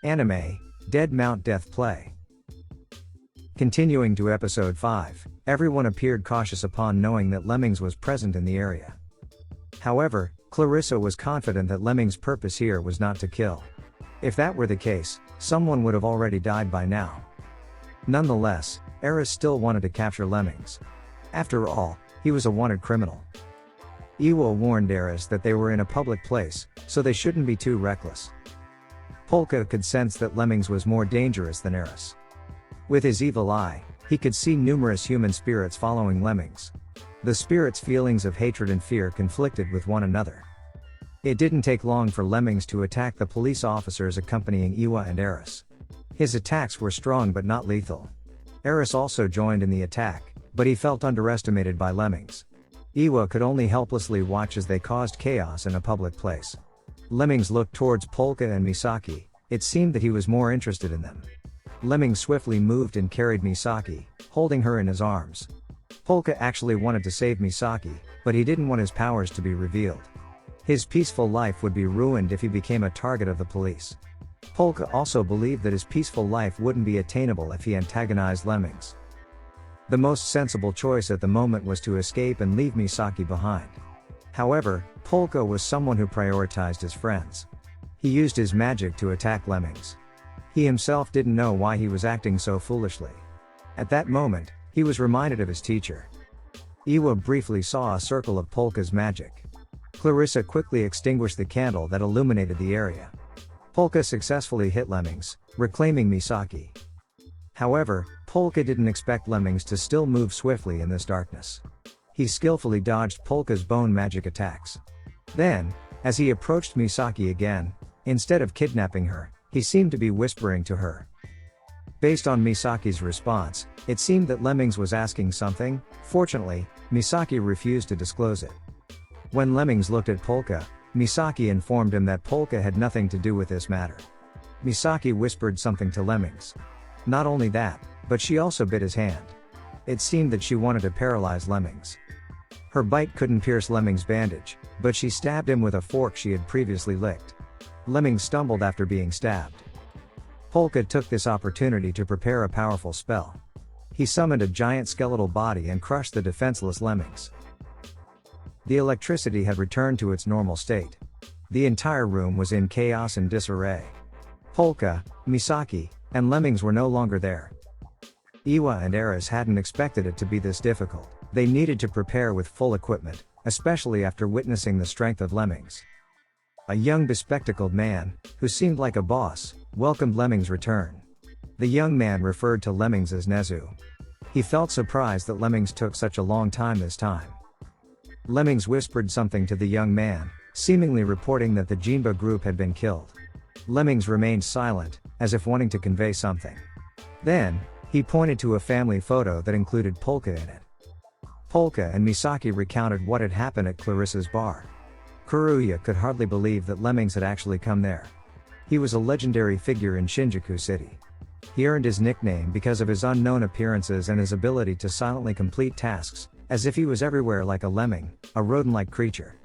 Anime, Dead Mount Death Play. Continuing to episode 5, everyone appeared cautious upon knowing that Lemmings was present in the area. However, Clarissa was confident that Lemmings' purpose here was not to kill. If that were the case, someone would have already died by now. Nonetheless, Eris still wanted to capture Lemmings. After all, he was a wanted criminal. Iwa warned Eris that they were in a public place, so they shouldn't be too reckless. Polka could sense that Lemmings was more dangerous than Eris. With his evil eye, he could see numerous human spirits following Lemmings. The spirits' feelings of hatred and fear conflicted with one another. It didn't take long for Lemmings to attack the police officers accompanying Iwa and Eris. His attacks were strong but not lethal. Eris also joined in the attack, but he felt underestimated by Lemmings. Iwa could only helplessly watch as they caused chaos in a public place. Lemmings looked towards Polka and Misaki. It seemed that he was more interested in them. Lemmings swiftly moved and carried Misaki, holding her in his arms. Polka actually wanted to save Misaki, but he didn't want his powers to be revealed. His peaceful life would be ruined if he became a target of the police. Polka also believed that his peaceful life wouldn't be attainable if he antagonized Lemmings. The most sensible choice at the moment was to escape and leave Misaki behind. However, Polka was someone who prioritized his friends. He used his magic to attack Lemmings. He himself didn't know why he was acting so foolishly. At that moment, he was reminded of his teacher. Iwa briefly saw a circle of Polka's magic. Clarissa quickly extinguished the candle that illuminated the area. Polka successfully hit Lemmings, reclaiming Misaki. However, Polka didn't expect Lemmings to still move swiftly in this darkness. He skillfully dodged Polka's bone magic attacks. Then, as he approached Misaki again, instead of kidnapping her, he seemed to be whispering to her. Based on Misaki's response, it seemed that Lemmings was asking something. Fortunately, Misaki refused to disclose it. When Lemmings looked at Polka, Misaki informed him that Polka had nothing to do with this matter. Misaki whispered something to Lemmings. Not only that, but she also bit his hand. It seemed that she wanted to paralyze Lemmings. Her bite couldn't pierce Lemmings' bandage, but she stabbed him with a fork she had previously licked. Lemmings stumbled after being stabbed. Polka took this opportunity to prepare a powerful spell. He summoned a giant skeletal body and crushed the defenseless Lemmings. The electricity had returned to its normal state. The entire room was in chaos and disarray. Polka, Misaki, and Lemmings were no longer there. Iwa and Eris hadn't expected it to be this difficult. They needed to prepare with full equipment, especially after witnessing the strength of Lemmings. A young bespectacled man, who seemed like a boss, welcomed Lemmings' return. The young man referred to Lemmings as Nezu. He felt surprised that Lemmings took such a long time this time. Lemmings whispered something to the young man, seemingly reporting that the Jinba group had been killed. Lemmings remained silent, as if wanting to convey something. Then, he pointed to a family photo that included Polka in it. Polka and Misaki recounted what had happened at Clarissa's bar. Kuruya could hardly believe that Lemmings had actually come there. He was a legendary figure in Shinjuku City. He earned his nickname because of his unknown appearances and his ability to silently complete tasks, as if he was everywhere like a lemming, a rodent-like creature.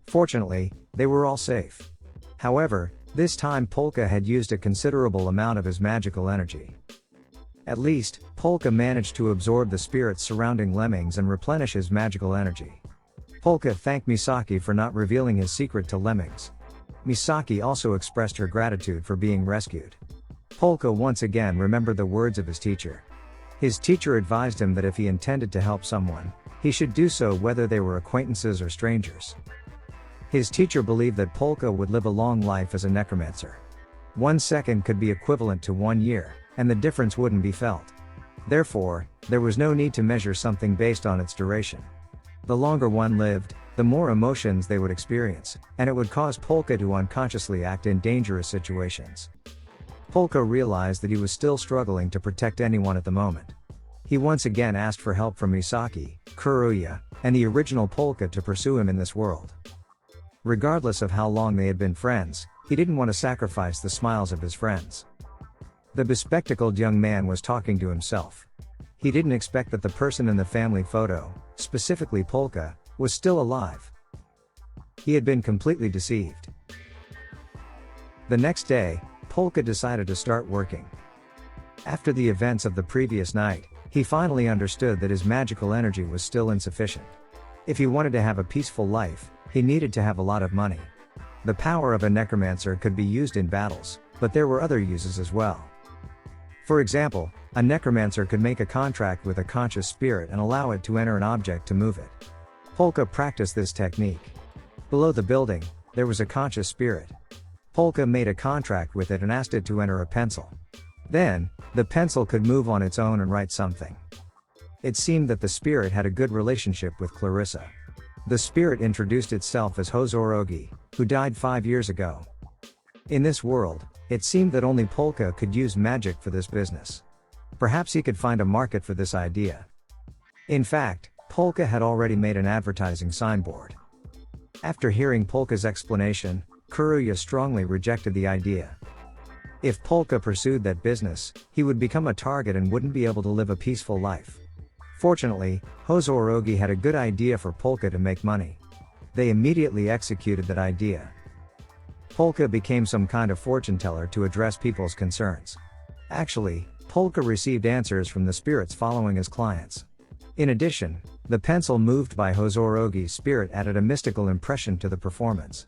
Fortunately, they were all safe. However, this time Polka had used a considerable amount of his magical energy. At least, Polka managed to absorb the spirits surrounding Lemmings and replenish his magical energy. Polka thanked Misaki for not revealing his secret to Lemmings. Misaki also expressed her gratitude for being rescued. Polka once again remembered the words of his teacher. His teacher advised him that if he intended to help someone, he should do so whether they were acquaintances or strangers. His teacher believed that Polka would live a long life as a necromancer. 1 second could be equivalent to 1 year, and the difference wouldn't be felt. Therefore, there was no need to measure something based on its duration. The longer one lived, the more emotions they would experience, and it would cause Polka to unconsciously act in dangerous situations. Polka realized that he was still struggling to protect anyone at the moment. He once again asked for help from Misaki, Kuruya, and the original Polka to pursue him in this world. Regardless of how long they had been friends, he didn't want to sacrifice the smiles of his friends. The bespectacled young man was talking to himself. He didn't expect that the person in the family photo, specifically Polka, was still alive. He had been completely deceived. The next day, Polka decided to start working. After the events of the previous night, he finally understood that his magical energy was still insufficient. If he wanted to have a peaceful life, he needed to have a lot of money. The power of a necromancer could be used in battles, but there were other uses as well. For example, a necromancer could make a contract with a conscious spirit and allow it to enter an object to move it. Polka practiced this technique. Below the building, there was a conscious spirit. Polka made a contract with it and asked it to enter a pencil. Then, the pencil could move on its own and write something. It seemed that the spirit had a good relationship with Clarissa. The spirit introduced itself as Hozorogi, who died 5 years ago. In this world, it seemed that only Polka could use magic for this business. Perhaps he could find a market for this idea. In fact, Polka had already made an advertising signboard. After hearing Polka's explanation, Kuruya strongly rejected the idea. If Polka pursued that business, he would become a target and wouldn't be able to live a peaceful life. Fortunately, Hozorogi had a good idea for Polka to make money. They immediately executed that idea. Polka became some kind of fortune teller to address people's concerns. Actually, Polka received answers from the spirits following his clients. In addition, the pencil moved by Hozorogi's spirit added a mystical impression to the performance.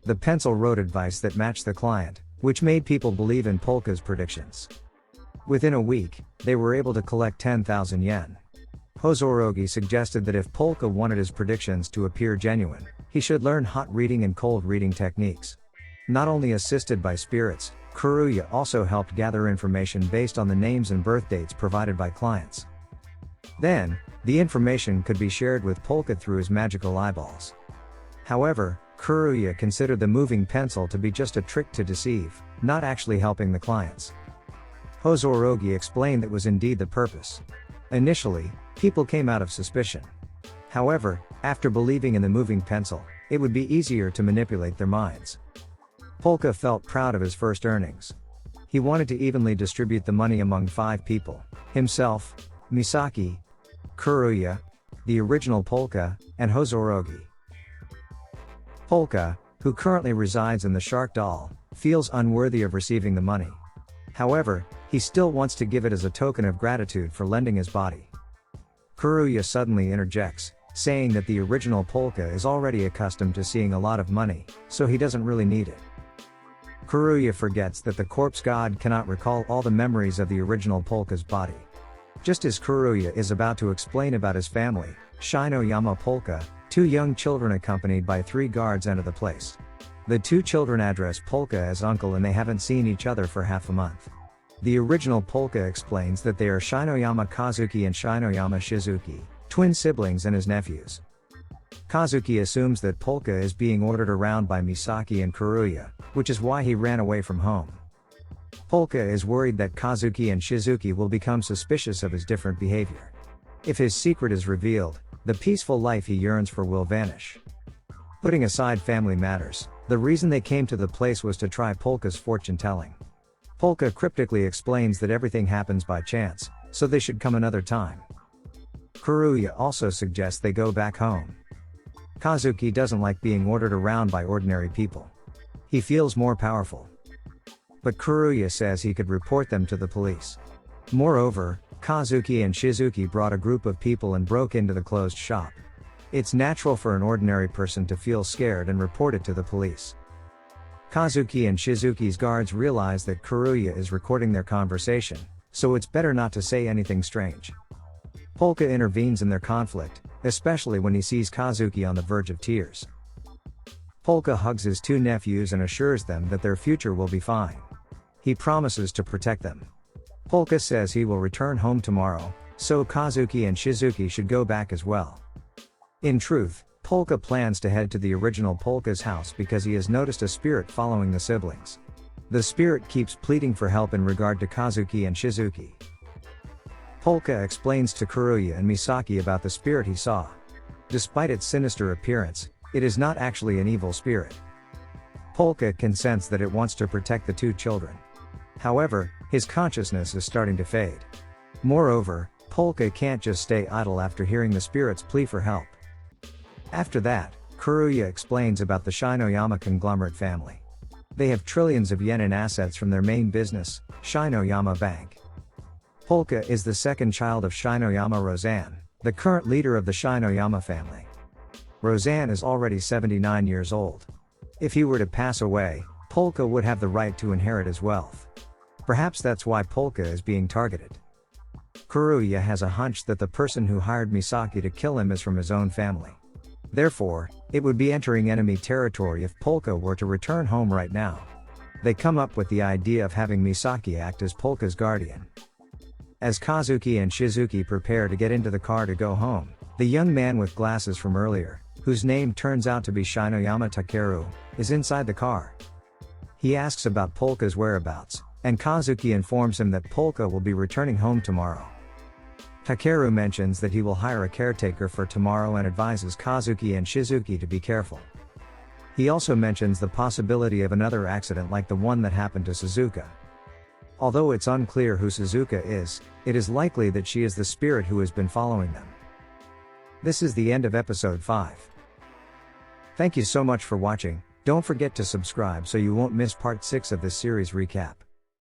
The pencil wrote advice that matched the client, which made people believe in Polka's predictions. Within a week, they were able to collect 10,000 yen. Hozorogi suggested that if Polka wanted his predictions to appear genuine, he should learn hot reading and cold reading techniques. Not only assisted by spirits, Kuruya also helped gather information based on the names and birth dates provided by clients. Then, the information could be shared with Polka through his magical eyeballs. However, Kuruya considered the moving pencil to be just a trick to deceive, not actually helping the clients. Hozorogi explained that was indeed the purpose. Initially, people came out of suspicion. However, after believing in the moving pencil, it would be easier to manipulate their minds. Polka felt proud of his first earnings. He wanted to evenly distribute the money among 5 people: himself, Misaki, Kuruya, the original Polka, and Hozorogi. Polka, who currently resides in the Shark Doll, feels unworthy of receiving the money. However, he still wants to give it as a token of gratitude for lending his body. Kuruya suddenly interjects, saying that the original Polka is already accustomed to seeing a lot of money, so he doesn't really need it. Kuruya forgets that the corpse god cannot recall all the memories of the original Polka's body. Just as Kuruya is about to explain about his family, Shinoyama Polka, 2 young children accompanied by 3 guards enter the place. The 2 children address Polka as uncle and they haven't seen each other for half a month. The original Polka explains that they are Shinoyama Kazuki and Shinoyama Shizuki, twin siblings and his nephews. Kazuki assumes that Polka is being ordered around by Misaki and Kuruya, which is why he ran away from home. Polka is worried that Kazuki and Shizuki will become suspicious of his different behavior. If his secret is revealed, the peaceful life he yearns for will vanish. Putting aside family matters, the reason they came to the place was to try Polka's fortune telling. Polka cryptically explains that everything happens by chance, so they should come another time. Kuruya also suggests they go back home. Kazuki doesn't like being ordered around by ordinary people. He feels more powerful. But Kuruya says he could report them to the police. Moreover, Kazuki and Shizuki brought a group of people and broke into the closed shop. It's natural for an ordinary person to feel scared and report it to the police. Kazuki and Shizuki's guards realize that Kuruya is recording their conversation, so it's better not to say anything strange. Polka intervenes in their conflict, especially when he sees Kazuki on the verge of tears. Polka hugs his 2 nephews and assures them that their future will be fine. He promises to protect them. Polka says he will return home tomorrow, so Kazuki and Shizuki should go back as well. In truth, Polka plans to head to the original Polka's house because he has noticed a spirit following the siblings. The spirit keeps pleading for help in regard to Kazuki and Shizuki. Polka explains to Kuruya and Misaki about the spirit he saw. Despite its sinister appearance, it is not actually an evil spirit. Polka can sense that it wants to protect the 2 children. However, his consciousness is starting to fade. Moreover, Polka can't just stay idle after hearing the spirit's plea for help. After that, Kuruya explains about the Shinoyama conglomerate family. They have trillions of yen in assets from their main business, Shinoyama Bank. Polka is the second child of Shinoyama Roseanne, the current leader of the Shinoyama family. Roseanne is already 79 years old. If he were to pass away, Polka would have the right to inherit his wealth. Perhaps that's why Polka is being targeted. Kuruya has a hunch that the person who hired Misaki to kill him is from his own family. Therefore, it would be entering enemy territory if Polka were to return home right now. They come up with the idea of having Misaki act as Polka's guardian. As Kazuki and Shizuki prepare to get into the car to go home, the young man with glasses from earlier, whose name turns out to be Shinoyama Takeru, is inside the car. He asks about Polka's whereabouts, and Kazuki informs him that Polka will be returning home tomorrow. Takeru mentions that he will hire a caretaker for tomorrow and advises Kazuki and Shizuki to be careful. He also mentions the possibility of another accident like the one that happened to Suzuka. Although it's unclear who Suzuka is, it is likely that she is the spirit who has been following them. This is the end of episode 5. Thank you so much for watching. Don't forget to subscribe so you won't miss part 6 of this series recap.